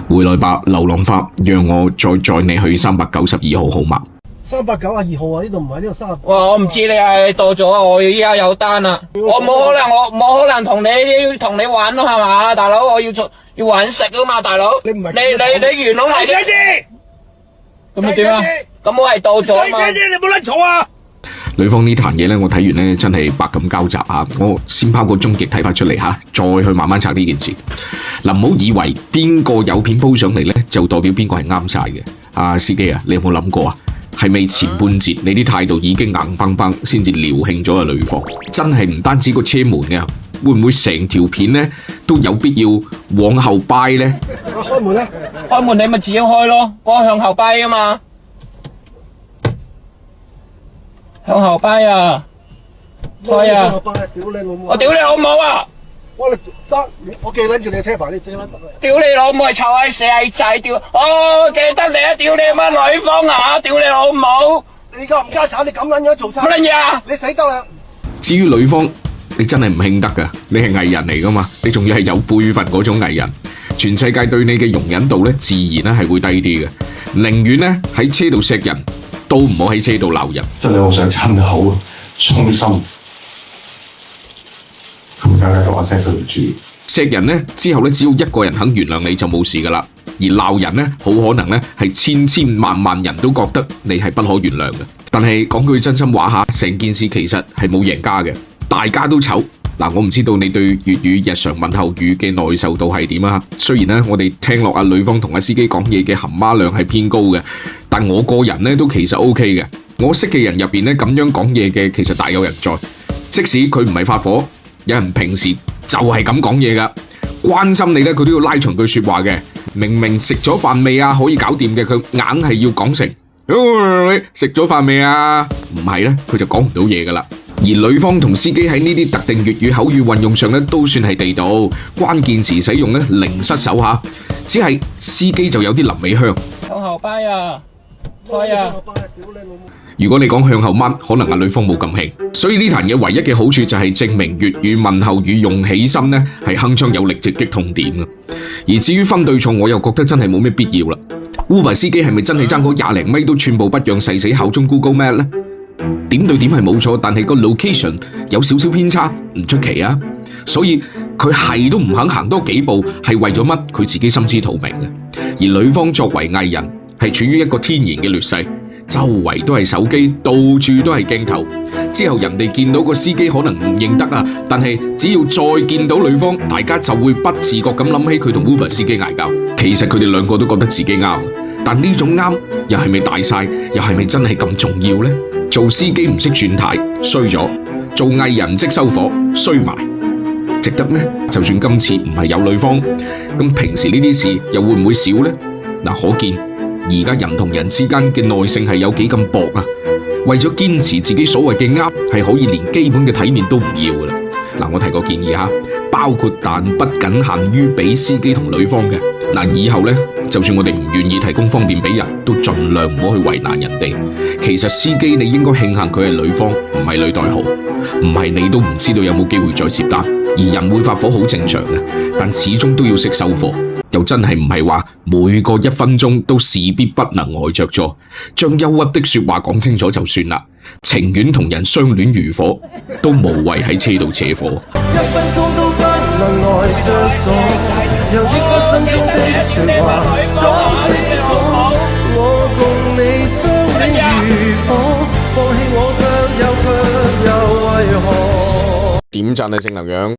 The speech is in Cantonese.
回來吧，流浪花，讓我再載你去392號，好嗎？392號啊，呢度唔係呢度3。哇，我唔知你係到咗啊，我依家有單啦，我冇可能同你玩咯，係嘛，大佬，我要搵食啊嘛，大佬。你唔係你元朗嚟嘅。咁咪點啊？咁我係到咗啊嘛。細聲啲，你冇撚嘈啊！呂方呢壇嘢咧，我睇完咧真係百感交集嚇。我先拋個終極睇法出嚟嚇，再去慢慢拆呢件事。嗱，唔好以為邊個有片鋪上嚟咧，就代表邊個係啱晒嘅。阿司機啊，你有冇諗過啊？係咪前半節你啲態度已經硬邦邦，先至撩興咗啊？呂方真係唔單止個車門嘅，會唔會成條片咧都有必要往後掰咧？開門啦！開門你咪自己開咯，我向後掰啊嘛。向後掰啊！開啊！我屌你老母啊！我記撚住你嘅車牌，你死撚得啦！屌你老母係臭閪死閪仔！屌！哦，記得你啊！屌你乜呂方啊！屌你老母！你而家唔家產，你咁撚樣做晒乜撚嘢啊？你死得啦！至於呂方，你真係唔興得噶，你係藝人嚟噶嘛，你仲要係有輩份嗰種藝人，全世界對你嘅容忍度咧，自然咧係會低啲嘅，寧願咧喺車度錫人，都唔好喺車度鬧人。真係好想親口衷心同大家講一聲對唔住。錫人咧之後咧，只要一個人肯原諒你就冇事噶啦，而鬧人咧，好可能咧係千萬人都覺得你係不可原諒嘅。但係講句真心話嚇，成件事其實係冇贏家嘅，大家都醜。嗱，我唔知道你對粵語日常問候語嘅耐受度係點啊？雖然咧我哋聽落阿呂方同阿司機講嘢嘅含媽量係偏高嘅，但我個人咧都其實 OK 嘅。我識嘅人入邊咧咁樣講嘢嘅其實大有人在，即使佢唔係發火，有人平時就係咁講嘢噶，關心你咧佢都要拉長句說話嘅。明明食咗飯未啊，可以搞掂嘅，佢硬係要講成食咗飯未啊？唔係咧，佢就講唔到嘢噶啦。而呂方同司機喺呢啲特定粵語口語運用上咧，都算係地道，關鍵詞使用咧零失手吓，只係司機就有啲臨尾香。向後掰啊！開啊！如果你講向後掹，可能阿呂方冇咁興，所以呢壇嘢唯一嘅好處就係證明粵語問候語用起身咧係鏗鏘有力，直擊痛點嘅。而至於分對錯，我又覺得真係冇咩必要啦。Uber 司機係咪真係爭嗰20零米都寸步不讓，誓死效忠 Google Map 咧？點對點係冇錯，但係個 location 有少少偏差，唔出奇啊。所以佢係都唔肯行多幾步，係為咗乜？佢自己心知肚明嘅。而呂方作為藝人，係處於一個天然嘅劣勢，周圍都係手機，到處都係鏡頭。之後人哋見到個司機可能唔認得啊，但係只要再見到呂方，大家就會不自覺咁諗起佢同 Uber 司機嗌交。其實佢哋兩個都覺得自己啱，但呢種啱又係咪大晒？又係咪真係咁重要呢？做司機唔識轉軚，衰咗；做藝人唔識收火，衰埋。值得咩？就算今次唔係有呂方，咁平時呢啲事又會唔會少呢？可見而家人同人之間嘅耐性係有幾咁薄啊！為咗堅持自己所謂嘅啱，係可以連基本嘅體面都唔要噶啦。我提個建議吓，包括但不僅限於俾司機同呂方嘅。以後呢，就算我哋唔願意提供方便俾人，都盡量唔好去為難人哋。其實司機你應該慶幸佢係呂方，唔係呂代豪，唔係你都唔知道有冇機會再接單。而人會發火好正常嘅，但始終都要識收貨。又真係唔係話每個1分鐘都事必不能呆着咗，將憂鬱的說話講清楚就算啦。情願同人相戀如火，都無謂喺車度扯火。1分鐘都不能呆着咗，由抑鬱心中的說話講清楚。我共你相戀如火，放棄我卻又為何？點讚你正能量。